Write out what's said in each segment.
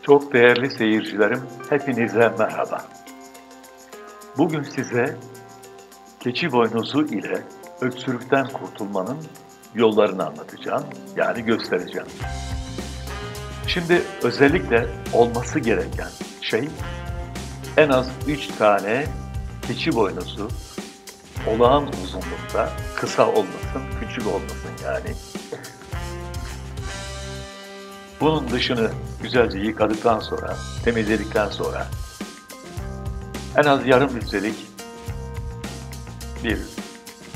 Çok değerli seyircilerim, hepinize merhaba. Bugün size keçi boynuzu ile öksürükten kurtulmanın yollarını anlatacağım, yani göstereceğim. Şimdi özellikle olması gereken şey, en az 3 tane keçi boynuzu, olağan uzunlukta, kısa olmasın, küçük olmasın yani. Bunun dışını güzelce yıkadıktan sonra, temizledikten sonra en az yarım litrelik bir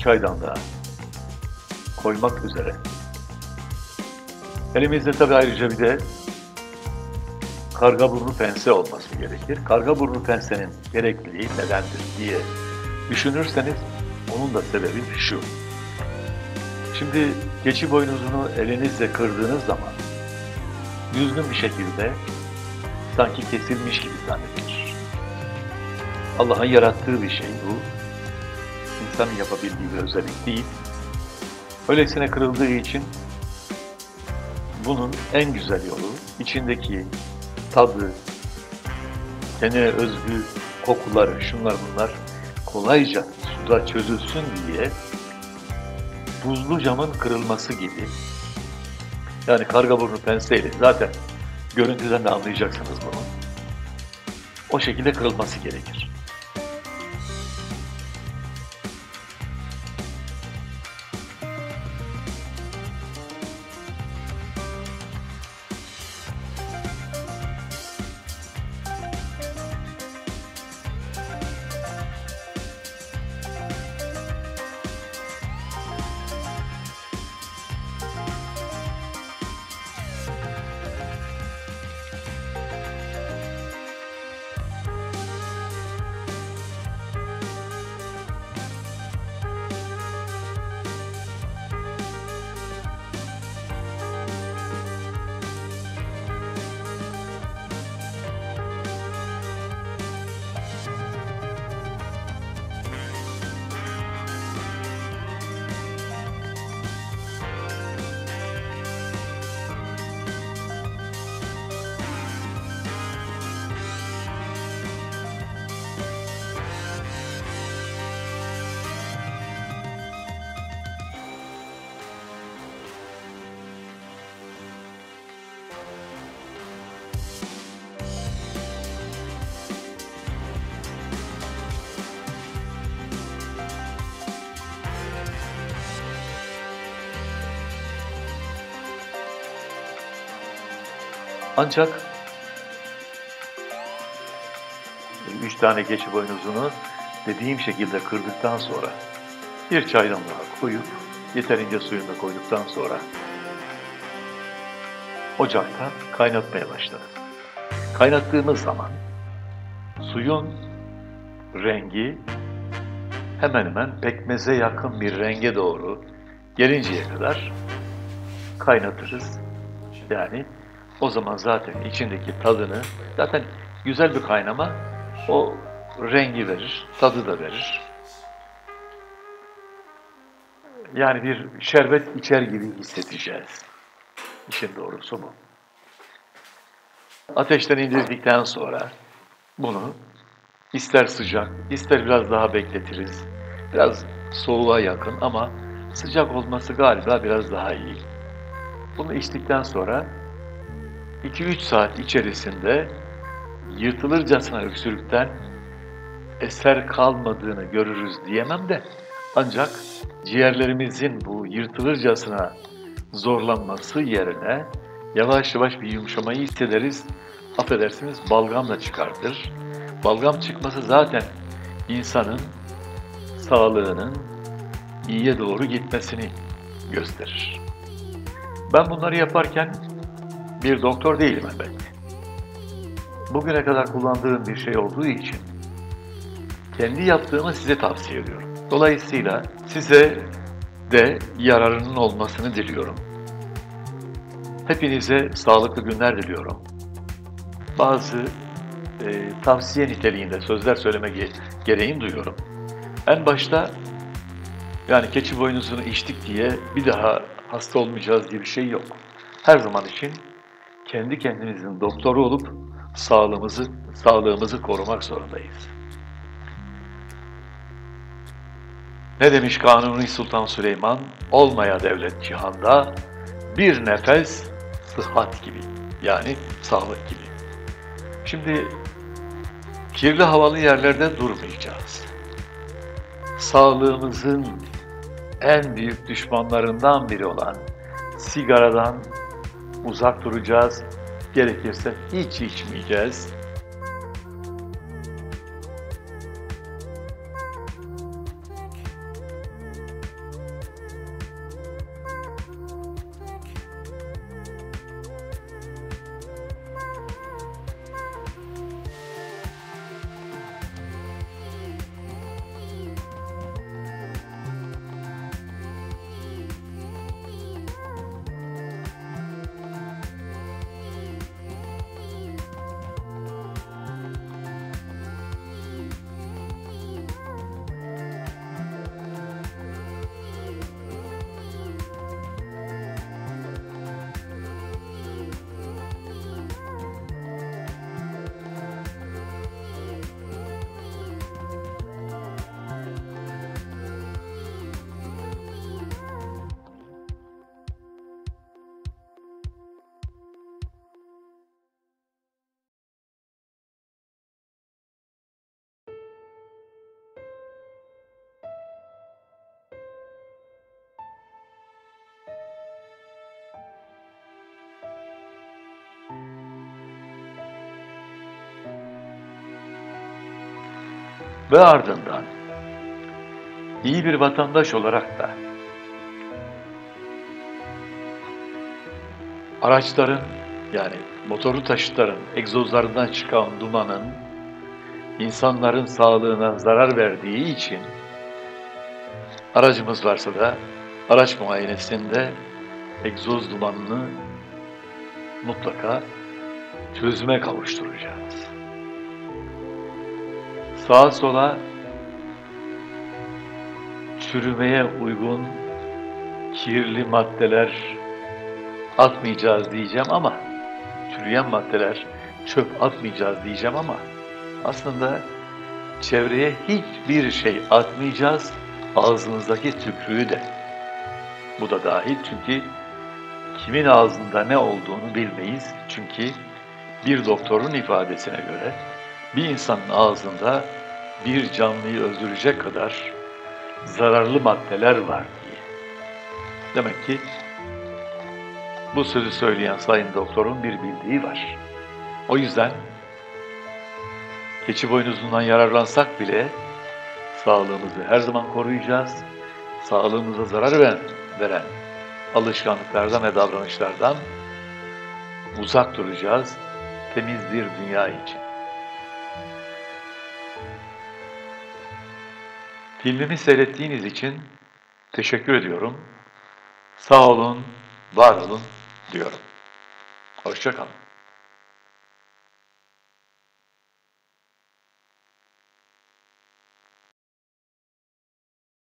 çaydanlığa koymak üzere. Elimizde tabii ayrıca bir de kargaburnu pense olması gerekir. Kargaburnu pensenin gerekliliği nedendir diye düşünürseniz onun da sebebi şu. Şimdi keçi boynuzunu elinizle kırdığınız zaman düzgün bir şekilde sanki kesilmiş gibi zannedilir. Allah'ın yarattığı bir şey bu. İnsanın yapabildiği bir özellik değil. Öylesine kırıldığı için bunun en güzel yolu içindeki tadı, kendine özgü kokuları, şunlar bunlar kolayca suda çözülsün diye buzlu camın kırılması gibi. Yani kargaburnu penseyle zaten görüntüden de anlayacaksınız bunu. O şekilde kırılması gerekir. Ancak 3 tane keçi boynuzunu dediğim şekilde kırdıktan sonra bir çaydanlığa koyup yeterince suyunu da koyduktan sonra ocakta kaynatmaya başlarız. Kaynattığımız zaman suyun rengi hemen hemen pekmeze yakın bir renge doğru gelinceye kadar kaynatırız. Yani o zaman zaten içindeki tadını, zaten güzel bir kaynama o rengi verir, tadı da verir. Yani bir şerbet içer gibi hissedeceğiz. İşin doğrusu bu. Ateşten indirdikten sonra bunu ister sıcak, ister biraz daha bekletiriz. Biraz soğuğa yakın ama sıcak olması galiba biraz daha iyi. Bunu içtikten sonra 2-3 saat içerisinde yırtılırcasına öksürükten eser kalmadığını görürüz diyemem de ancak ciğerlerimizin bu yırtılırcasına zorlanması yerine yavaş yavaş bir yumuşamayı hissederiz. Affedersiniz, balgam da çıkartır. Balgam çıkması zaten insanın sağlığının iyiye doğru gitmesini gösterir. Ben bunları yaparken bir doktor değilim elbette. Bugüne kadar kullandığım bir şey olduğu için kendi yaptığımı size tavsiye ediyorum. Dolayısıyla size de yararının olmasını diliyorum. Hepinize sağlıklı günler diliyorum. Bazı tavsiye niteliğinde sözler söyleme gereğini duyuyorum. En başta yani keçi boynuzunu içtik diye bir daha hasta olmayacağız diye bir şey yok. Her zaman için kendi kendimizin doktoru olup sağlığımızı korumak zorundayız. Ne demiş Kanuni Sultan Süleyman? Olmaya devlet cihanda bir nefes sıhhat gibi. Yani sağlık gibi. Şimdi kirli havalı yerlerde durmayacağız. Sağlığımızın en büyük düşmanlarından biri olan sigaradan uzak duracağız. Gerekirse hiç içmeyeceğiz. Ve ardından iyi bir vatandaş olarak da araçların yani motorlu taşıtların egzozlarından çıkan dumanın insanların sağlığına zarar verdiği için aracımız varsa da araç muayenesinde egzoz dumanını mutlaka çözüme kavuşturacağız. Sağa sola çürümeye uygun kirli maddeler atmayacağız diyeceğim ama çürüyen maddeler çöp atmayacağız diyeceğim ama aslında çevreye hiçbir şey atmayacağız, ağzınızdaki tükrüğü de. Bu da dahil çünkü kimin ağzında ne olduğunu bilmeyiz. Çünkü bir doktorun ifadesine göre bir insanın ağzında bir canlıyı öldürecek kadar zararlı maddeler var diye. Demek ki bu sözü söyleyen sayın doktorun bir bildiği var. O yüzden keçi boynuzundan yararlansak bile sağlığımızı her zaman koruyacağız. Sağlığımıza zarar veren alışkanlıklardan ve davranışlardan uzak duracağız. Temiz bir dünya için. Filmimi seyrettiğiniz için teşekkür ediyorum. Sağ olun, var olun diyorum. Hoşça kalın.